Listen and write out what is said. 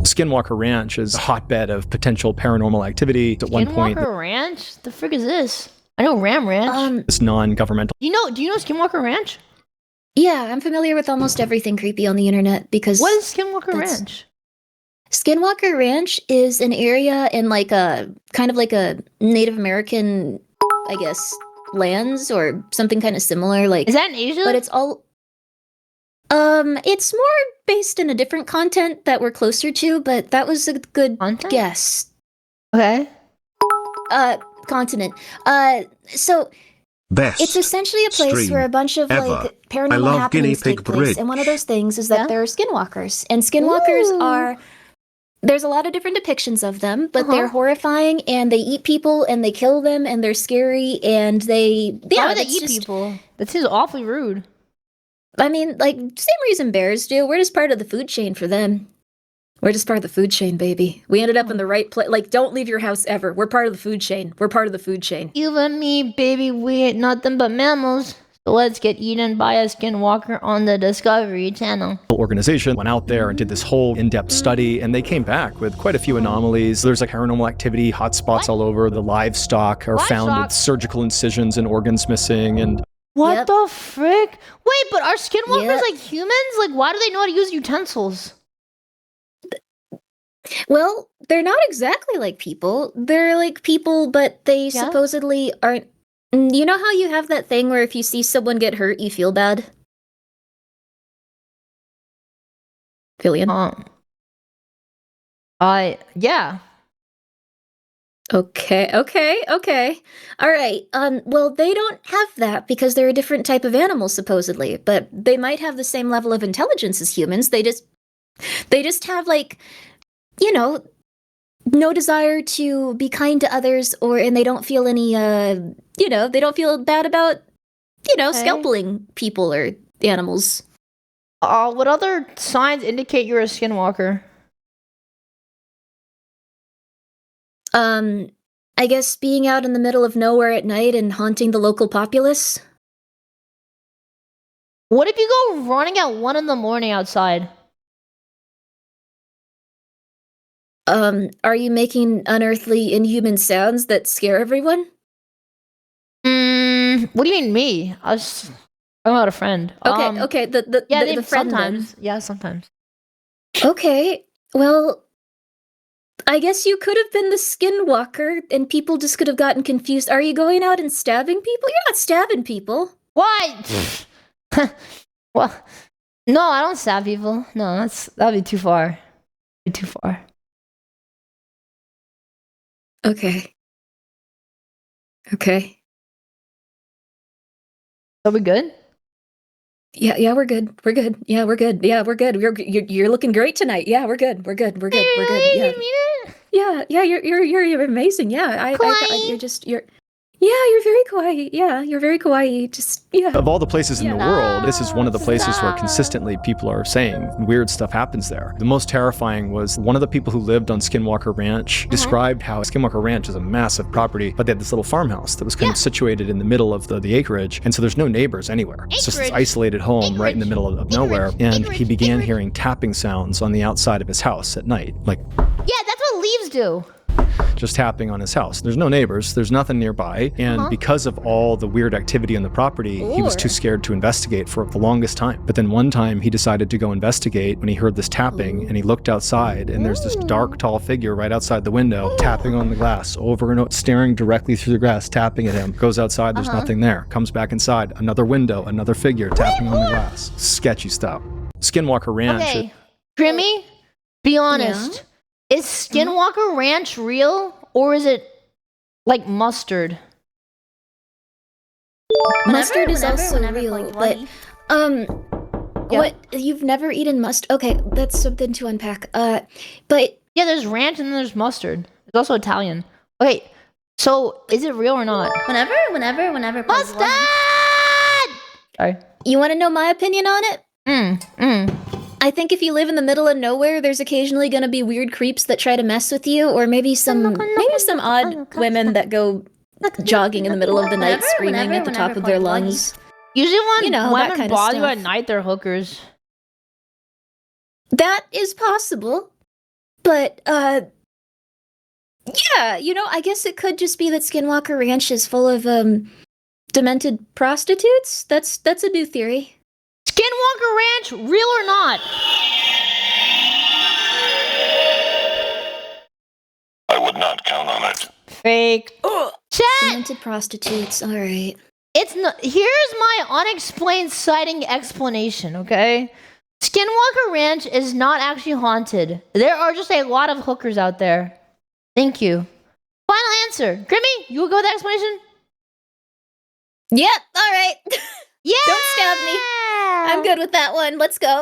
Skinwalker Ranch is a hotbed of potential paranormal activity. At one point, Skinwalker Ranch? The frick is this? I know Ram Ranch. this non-governmental Do you know Skinwalker Ranch? Yeah, I'm familiar with almost everything creepy on the internet because What is Skinwalker Ranch? Skinwalker Ranch is an area in like a kind of like a Native American, I guess, lands or something kind of similar. Like, Is that in Asia? but it's all it's more based in a different content that we're closer to, but that was a good Content? guess. Okay. Continent. So Best it's essentially a place stream where a bunch of ever. like I paranormal love guinea happenings take pig place, bridge. and one of those things is that Yeah? there are skinwalkers, and skinwalkers Ooh. are. There's a lot of different depictions of them, but Uh-huh. they're horrifying, and they eat people, and they kill them, and they're scary, and they Why would they that's eat just- people? That seems awfully rude. I mean, like same reason bears do. We're just part of the food chain for them. We're just part of the food chain, baby. We ended up in the right place. Like, don't leave your house ever. We're part of the food chain. We're part of the food chain. You and me, baby, we ain't nothing but mammals. So let's get eaten by a skinwalker on the Discovery Channel. organization went out there and did this whole in-depth study, and they came back with quite a few anomalies. There's like paranormal activity, hotspots What? all over. The livestock are found Livestock? with surgical incisions and organs missing, and What Yep. the frick? Wait, but are skinwalkers Yep. like humans? Like, why do they know how to use utensils? Well, they're not exactly like people. They're like people, but they Yeah? supposedly aren't. You know how you have that thing where if you see someone get hurt, you feel bad? Filian? Yeah. Okay. All right. Well, they don't have that because they're a different type of animal, supposedly, but they might have the same level of intelligence as humans. They just have like, you know, no desire to be kind to others, and they don't feel any, they don't feel bad about, Okay. scalping people or animals. What other signs indicate you're a skinwalker? I guess being out in the middle of nowhere at night and haunting the local populace. What if you go running at 1 a.m. outside? Are you making unearthly, inhuman sounds that scare everyone? What do you mean me? I'm not a friend. Okay. Yeah, The friend then. sometimes. Yeah, sometimes. Okay, well, I guess you could have been the skinwalker, and people just could have gotten confused. Are you going out and stabbing people? You're not stabbing people. Why? Well, no, I don't stab people. No, that'd be too far. Too far. Okay. Are we good? Yeah, we're good. Yeah, we're good. You're looking great tonight. Yeah, we're good. Yeah. Yeah, you're amazing. Yeah, you're very quiet. Yeah, you're very quiet. Just, yeah. of all the places in the Yeah. world, this is one of the places where Stop. consistently people are saying weird stuff happens there. The most terrifying was one of the people who lived on Skinwalker Ranch described how Skinwalker Ranch is a massive property, but they had this little farmhouse that was kind of situated in the middle of the acreage, and so there's no neighbors anywhere. It's just this Acreage. isolated home right in the middle of nowhere, and he began hearing tapping sounds on the outside of his house at night, like Yeah, that's what leaves do. just tapping on his house. There's no neighbors, there's nothing nearby, and because of all the weird activity on the property, he was too scared to investigate for the longest time. But then one time he decided to go investigate when he heard this tapping, and he looked outside, and there's this dark, tall figure right outside the window, tapping on the glass over and over, staring directly through the glass, tapping at him. Goes outside, there's nothing there. Comes back inside, another window, another figure tapping on the glass. Sketchy stuff. Skinwalker Ranch. Okay, Grimmy, be honest. Is Skinwalker Ranch real, or is it like mustard? Mustard is also real, but what, you've never eaten mustard? Okay, that's something to unpack. But Yeah, there's ranch and then there's mustard. It's also Italian. Okay, so is it real or not? Whenever. Mustard! Sorry. you want to know my opinion on it? I think if you live in the middle of nowhere, there's occasionally going to be weird creeps that try to mess with you, or maybe some odd women that go jogging in the middle of the night, screaming at the top of their lungs. Usually when You know, that women kinda bother you stuff. at night, they're hookers. That is possible. But yeah, I guess it could just be that Skinwalker Ranch is full of demented prostitutes. That's a new theory. Skinwalker Ranch, real or not? I would not count on it. Fake. Chat. Demented prostitutes. All right. It's not. Here's my unexplained sighting explanation. Okay, Skinwalker Ranch is not actually haunted. There are just a lot of hookers out there. Thank you. Final answer. Grimmy, you will go with that explanation? Yep. All right. Yeah. Don't stab me. I'm good with that one. Let's go.